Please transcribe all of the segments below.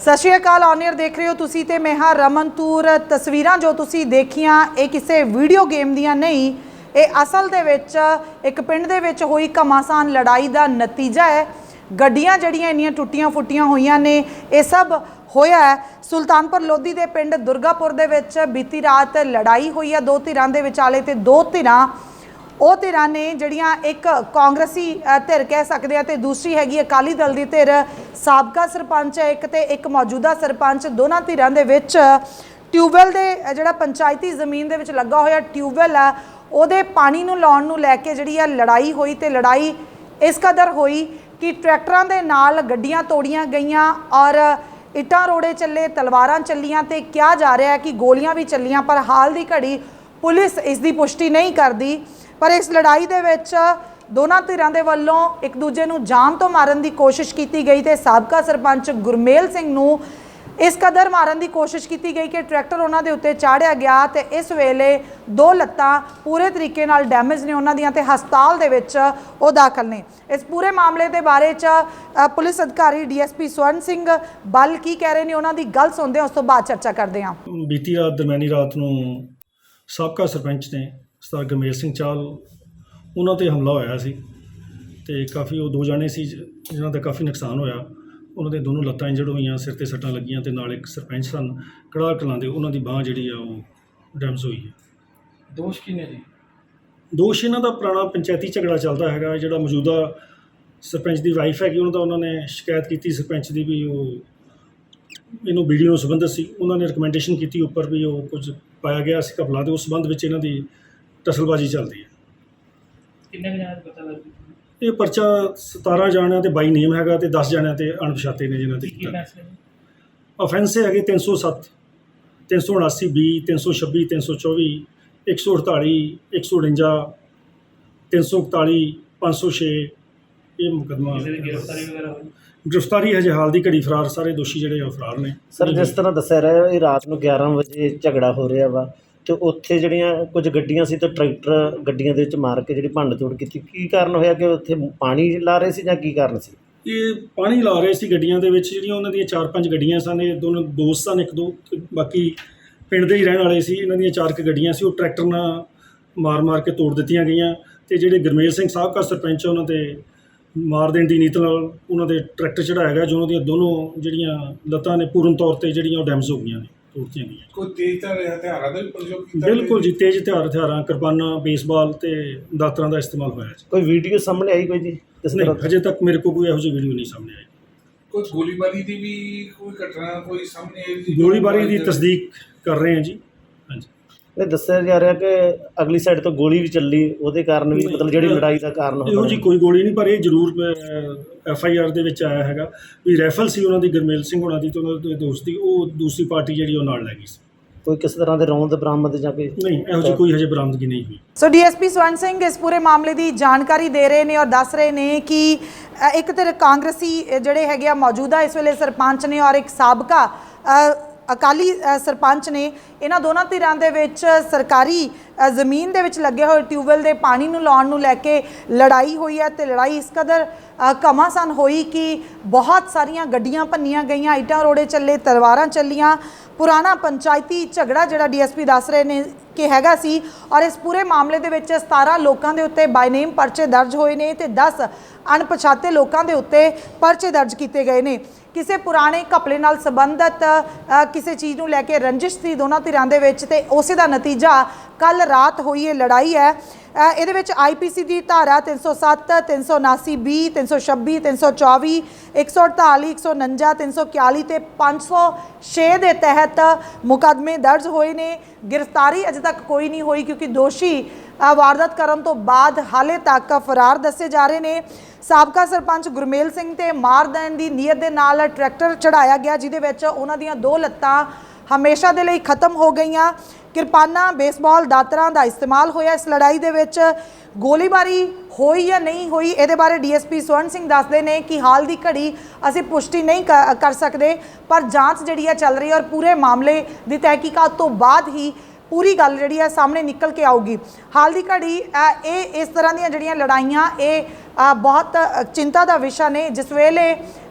सत श्री अकाल ऑनियर देख रहे हो तुसी ते मैं हाँ रमनतूर। तस्वीरां जो तुसी देखियां ये किसी वीडियो गेम दियां नहीं, ये असल दे विच एक पिंड दे विच होई घमासान लड़ाई का नतीजा है। गड्डियां जड़ियां इन्नियां टुटियां फुटियां हुईयां ने, ये सब होया है सुल्तानपुर लोधी दे पिंड दुर्गापुर दे विच बीती रात लड़ाई हुई है दो धिरां दे विचाले। ते दो धिरां ਉਹ ਧਿਰਾਂ ने ਜਿਹੜੀਆਂ एक कांग्रेसी धिर कह सकते हैं तो दूसरी हैगी अकाली दल की धिर। साबका सरपंच है एक, एक मौजूदा सरपंच। दोनों धिरां दे विच ट्यूबवैल दे जिहड़ा पंचायती जमीन दे विच लगा होया ट्यूबवैल है उहदे पानी नूं लाउण नूं लैके जिहड़ी आ लड़ाई हुई। तो लड़ाई इस कदर हुई कि ट्रैक्टरां दे नाल गड्डियां तोड़ियां गईयां और इट्टां रोड़े चले, तलवारां चलियां ते कहा जा रहा है कि गोलियां भी चलियां। पर हाल दी घड़ी पुलिस इस दी पुष्टि नहीं करती। पर इस लड़ाई दे विच दोनों धिरां दे वल्लों एक दूजे नूं जान तो मारन की कोशिश की गई। तो साबका सरपंच गुरमेल सिंह नूं इस कदर मारन की कोशिश की गई कि ट्रैक्टर उन्हां दे उत्ते चाढ़िया गया। तो इस वेले दो लत्तां पूरे तरीके नाल डैमेज ने उन्हां दियां ते हस्पताल दे विच वो दाखल ने। इस पूरे मामले के बारे पुलिस अधिकारी DSP स्वर्ण सिंह बल की कह रहे हैं उन्हां दी गल सुनते हैं, उस तो बाद चर्चा करते हैं। बीती रात दरम्यानी रात नूं साबका सरपंच ने सरदार गुरमेल सिंह चाहल उन्हां ते हमला होया सी ते काफ़ी वो दो जाने सी जिन्हां दा काफ़ी नुकसान होया। उन्हां दे दोनों लत्तां इंजर्ड होईयां, सिर ते सट्टां लगियां ते नाल एक सरपंच सन कड़ाह कलां दे उन्हां दी बांह जिहड़ी आ वो डैमेज होई है। दोष किने जी? दोष इन्हां दा पुराना पंचायती झगड़ा चलदा हैगा। जिहड़ा मौजूदा सरपंच दी वाइफ हैगी उन्हां ने शिकायत की सरपंच दी भी वो इन्हूं वीडियो नाल संबंधित सी। उन्हां ने रिकमेंडेशन की उपर भी वो कुछ पाया गया सी घपला दे उस संबंध विच इन्हां दी टसलबाजी चलती है। किन्ने जाने पता लग ये परचा 17 जाणिਆਂ ਤੇ 22 नेम हैगा ਤੇ 10 जाणिਆਂ ਤੇ अणपछाते ने जिन्हां ते ऑफेंस है 307 379 B 326 324 148 149 341 506 ये मुकदमा गिरफ्तारी हजे हाल की घड़ी फरार सारे दोषी ਜਿਹੜੇ फरार ने। सर जिस तरह दस्सिया रहा ये रात ਨੂੰ 11 ਵਜੇ ਝਗੜਾ ਹੋ ਰਿਹਾ ਵਾ ਤੇ ਉੱਥੇ ਜਿਹੜੀਆਂ ਕੁਝ ਗੱਡੀਆਂ ਸੀ ਤੇ ਟਰੈਕਟਰ ਗੱਡੀਆਂ ਦੇ ਵਿੱਚ ਮਾਰ ਕੇ ਜਿਹੜੀ ਭੰਨ ਤੋੜ ਕੀਤੀ, ਕੀ ਕਾਰਨ ਹੋਇਆ ਕਿ ਉੱਥੇ ਪਾਣੀ ਲਾ ਰਹੇ ਸੀ ਜਾਂ ਕੀ ਕਾਰਨ ਸੀ? ਇਹ ਪਾਣੀ ਲਾ ਰਹੇ ਸੀ ਗੱਡੀਆਂ ਦੇ ਵਿੱਚ ਜਿਹੜੀਆਂ ਉਹਨਾਂ ਦੀਆਂ 4-5 ਗੱਡੀਆਂ ਸਨ। ਇਹ ਦੋਨੋਂ ਦੋਸਤ ਸਨ, ਇੱਕ ਦੋ ਤੇ ਬਾਕੀ ਪਿੰਡ ਦੇ ਹੀ ਰਹਿਣ ਵਾਲੇ ਸੀ। ਇਹਨਾਂ ਦੀਆਂ 4 ਗੱਡੀਆਂ ਸੀ, ਉਹ ਟਰੈਕਟਰ ਨਾਲ ਮਾਰ ਕੇ ਤੋੜ ਦਿੱਤੀਆਂ ਗਈਆਂ ਤੇ ਜਿਹੜੇ ਗੁਰਮੇਲ ਸਿੰਘ ਸਾਬਕਾ ਸਰਪੰਚ ਉਹਨਾਂ ਤੇ ਮਾਰ ਦੇਣ ਦੀ ਨੀਤ ਨਾਲ ਉਹਨਾਂ ਦੇ ਟਰੈਕਟਰ ਚੜਾਇਆ ਗਿਆ ਜੋ ਉਹਨਾਂ ਦੀਆਂ ਦੋਨੋਂ ਜਿਹੜੀਆਂ ਲੱਤਾਂ ਨੇ ਪੂਰਨ ਤੌਰ ਤੇ ਜਿਹੜੀਆਂ ਉਹ ਡੈਮੇਜ ਹੋ ਗਈਆਂ ਨੇ, ਤੋੜਤੀਆਂ ਗਈਆਂ। ਕੋਈ ਤੇਜ਼ ਹਥਿਆਰਾਂ ਦਾ ਵੀ ਪ੍ਰਯੋਗ ਕੀਤਾ? ਬਿਲਕੁਲ ਜੀ, ਤੇਜ਼ ਹਥਿਆਰਾਂ ਕਿਰਪਾਨਾਂ, ਬੇਸਬਾਲ ਤੇ ਦਾਤਰਾਂ ਦਾ ਇਸਤੇਮਾਲ ਹੋਇਆ ਜੀ। ਕੋਈ ਵੀਡੀਓ ਸਾਹਮਣੇ ਆਈ ਕੋਈ ਜੀ ਕਿਸ ਨਹੀਂ, ਤਰ੍ਹਾਂ? ਹਜੇ ਤੱਕ ਮੇਰੇ ਕੋਲ ਕੋਈ ਇਹੋ ਜਿਹੀ ਵੀਡੀਓ ਨਹੀਂ ਸਾਹਮਣੇ ਆਈ। ਕੋਈ ਗੋਲੀਬਾਰੀ ਦੀ ਵੀ ਕੋਈ ਘਟਨਾ ਕੋਈ ਸਾਹਮਣੇ ਆਈ? ਗੋਲੀਬਾਰੀ ਦੀ ਤਸਦੀਕ ਕਰ ਰਹੇ ਹਾਂ ਜੀ। ਹਾਂਜੀ, ਇਹ ਦੱਸਿਆ ਜਾ ਰਿਹਾ ਕਿ ਅਗਲੀ ਸਾਈਡ ਤੋਂ ਗੋਲੀ ਵੀ ਚੱਲੀ, ਉਹਦੇ ਕਾਰਨ ਵੀ ਮਤਲਬ ਜਿਹੜੀ ਲੜਾਈ ਦਾ ਕਾਰਨ ਇਹੋ ਜਿਹੀ ਕੋਈ ਗੋਲੀ ਨਹੀਂ, ਪਰ ਇਹ ਜ਼ਰੂਰ FIR ਦੇ ਵਿੱਚ ਆਇਆ ਹੈਗਾ ਵੀ ਰਾਈਫਲ ਸੀ ਉਹਨਾਂ ਦੀ ਗੁਰਮੇਲ ਸਿੰਘ ਹੋਣਾ ਦੀ ਤੇ ਉਹਨਾਂ ਦੇ ਦੋਸਤ ਦੀ, ਉਹ ਦੂਸਰੀ ਪਾਰਟੀ ਜਿਹੜੀ ਉਹ ਨਾਲ ਲੈ ਗਈ ਸੀ। ਕੋਈ ਕਿਸੇ ਤਰ੍ਹਾਂ ਦੇ ਰੌਂਦ ਬਰਾਮਦ ਜਾਂ ਕੋਈ? ਨਹੀਂ, ਇਹੋ ਜਿਹੀ ਕੋਈ ਹਜੇ ਬਰਾਮਦਗੀ ਨਹੀਂ ਹੋਈ। सो DSP स्वर्ण सिंह इस पूरे मामले की जानकारी दे रहे हैं और दस रहे हैं कि एक तो कांग्रेसी जोड़े है मौजूदा इस वेले सरपंच ने और एक साबका अकाली सरपंच ने, इन्होंने दोनों धिरां दे विच सरकारी जमीन दे विच लगे हुए ट्यूबवैल के पानी नूं लाउण नूं लैके लड़ाई हुई है। तो लड़ाई इस कदर घमासान हुई कि बहुत सारियां गड्डियां भन्नियां गईयां, इट्टां रोड़े चले, तलवारां चलियां। पुराना पंचायती झगड़ा जिहड़ा DSP दस रहे हैं कि हैगा सी और इस पूरे मामले दे विच 17 लोगों के उत्ते बाय नेम परचे दर्ज होए ने ते 10 अणपछाते लोगों के उत्ते परचे दर्ज किए गए ने। किसी पुराने घपले नाल संबंधित किसी चीज़ नूं लैके रंजिश थी दोनों धिरां दे विच ते उसे दा नतीजा कल रात हुई ये लड़ाई है। ਇਹਦੇ ਵਿੱਚ IPC ਦੀ ਧਾਰਾ 307 379 B 326 324 148 149 341 ਤੇ 506 ਦੇ ਤਹਿਤ ਮੁਕੱਦਮੇ ਦਰਜ ਹੋਏ ਨੇ। गिरफ्तारी अजे तक कोई नहीं हुई क्योंकि दोषी वारदात करन तो बाद हाले तक फरार दसे जा रहे हैं। साबका सरपंच गुरमेल सिंह ते मार देण दी नीयत दे नाल ट्रैक्टर चढ़ाया गया जिहदे विच उन्हां दीयां दो लत्तां हमेशा दे लई खत्म हो गईयां। किरपाना, बेसबॉल, दातरां दा इस्तेमाल होया। इस लड़ाई दे विच गोलीबारी होई या नहीं हुई इहदे बारे DSP स्वर्ण सिंह दसदे ने कि हाल दी घड़ी असीं पुष्टि नहीं कर सकते, पर जांच जिहड़ी है चल रही है और पूरे मामले दी तहकीकात तो बाद ही पूरी गल जिहड़ी है सामने निकल के आऊगी। हाल दी घड़ी इस तरह दी जिहड़ियां लड़ाइयां ये बहुत चिंता का विषय ने। जिस वेले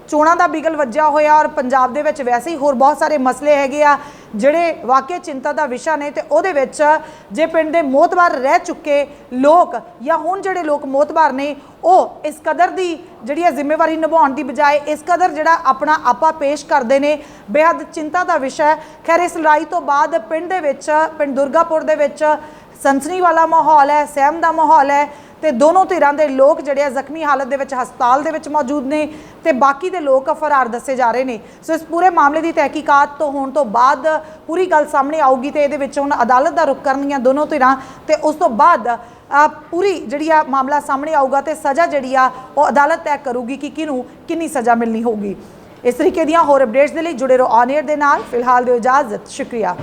ਚੋਣਾਂ ਦਾ ਬਿਗਲ ਵੱਜਿਆ ਹੋਇਆ ਔਰ ਪੰਜਾਬ ਦੇ ਵਿੱਚ ਵੈਸੇ ਹੀ ਹੋਰ ਬਹੁਤ ਸਾਰੇ ਮਸਲੇ ਹੈਗੇ ਆ ਜਿਹੜੇ ਵਾਕਈ ਚਿੰਤਾ ਦਾ ਵਿਸ਼ਾ ਨੇ, ਤੇ ਉਹਦੇ ਵਿੱਚ ਜੇ ਪਿੰਡ ਦੇ ਮੋਹਤਬਾਰ ਰਹਿ ਚੁੱਕੇ ਲੋਕ ਜਾਂ ਹੁਣ ਜਿਹੜੇ ਲੋਕ ਮੋਹਤਬਾਰ ਨੇ ਉਹ ਇਸ ਕਦਰ ਦੀ ਜਿਹੜੀ ਹੈ ਜ਼ਿੰਮੇਵਾਰੀ ਨਿਭਾਉਣ ਦੀ ਬਜਾਏ ਇਸ ਕਦਰ ਜਿਹੜਾ ਆਪਣਾ ਆਪਾ ਪੇਸ਼ ਕਰਦੇ ਨੇ, ਬੇਹੱਦ ਚਿੰਤਾ ਦਾ ਵਿਸ਼ਾ ਹੈ। ਖੈਰ ਇਸ ਲੜਾਈ ਤੋਂ ਬਾਅਦ ਪਿੰਡ ਦੇ ਵਿੱਚ, ਪਿੰਡ ਦੁਰਗਾਪੁਰ ਦੇ ਵਿੱਚ ਸਨਸਨੀ ਵਾਲਾ ਮਾਹੌਲ ਹੈ, ਸਹਿਮ ਦਾ ਮਾਹੌਲ ਹੈ, ਤੇ ਦੋਨੋਂ ਧਿਰਾਂ ਦੇ ਲੋਕ ਜਿਹੜੇ ਆ ਜ਼ਖਮੀ ਹਾਲਤ ਦੇ ਵਿੱਚ ਹਸਪਤਾਲ ਦੇ ਵਿੱਚ ਮੌਜੂਦ ਨੇ ਤੇ ਬਾਕੀ ਦੇ ਲੋਕ ਫਰਾਰ ਦੱਸੇ ਜਾ ਰਹੇ ਨੇ। ਸੋ ਇਸ ਪੂਰੇ ਮਾਮਲੇ ਦੀ ਤਹਿਕੀਕਾਤ ਤੋਂ ਹੋਣ ਤੋਂ ਬਾਅਦ ਪੂਰੀ ਗੱਲ ਸਾਹਮਣੇ ਆਊਗੀ ਤੇ ਇਹਦੇ ਵਿੱਚ ਹੁਣ ਅਦਾਲਤ ਦਾ ਰੁਖ ਕਰਨਗੀਆਂ ਦੋਨੋਂ ਧਿਰਾਂ, ਤੇ ਉਸ ਤੋਂ ਬਾਅਦ ਪੂਰੀ ਜਿਹੜੀ ਆ ਮਾਮਲਾ ਸਾਹਮਣੇ ਆਊਗਾ ਤੇ ਸਜ਼ਾ ਜਿਹੜੀ ਆ ਉਹ ਅਦਾਲਤ ਤੈਅ ਕਰੂਗੀ ਕਿ ਕਿਹਨੂੰ ਕਿੰਨੀ ਸਜ਼ਾ ਮਿਲਣੀ ਹੋਊਗੀ। ਇਸ ਤਰੀਕੇ ਦੀਆਂ ਹੋਰ ਅਪਡੇਟਸ ਦੇ ਲਈ ਜੁੜੇ ਰਹੋ ਔਨ 에ਅਰ ਦੇ ਨਾਲ। ਫਿਲਹਾਲ ਦਿਓ ਇਜਾਜ਼ਤ, ਸ਼ੁਕਰੀਆ।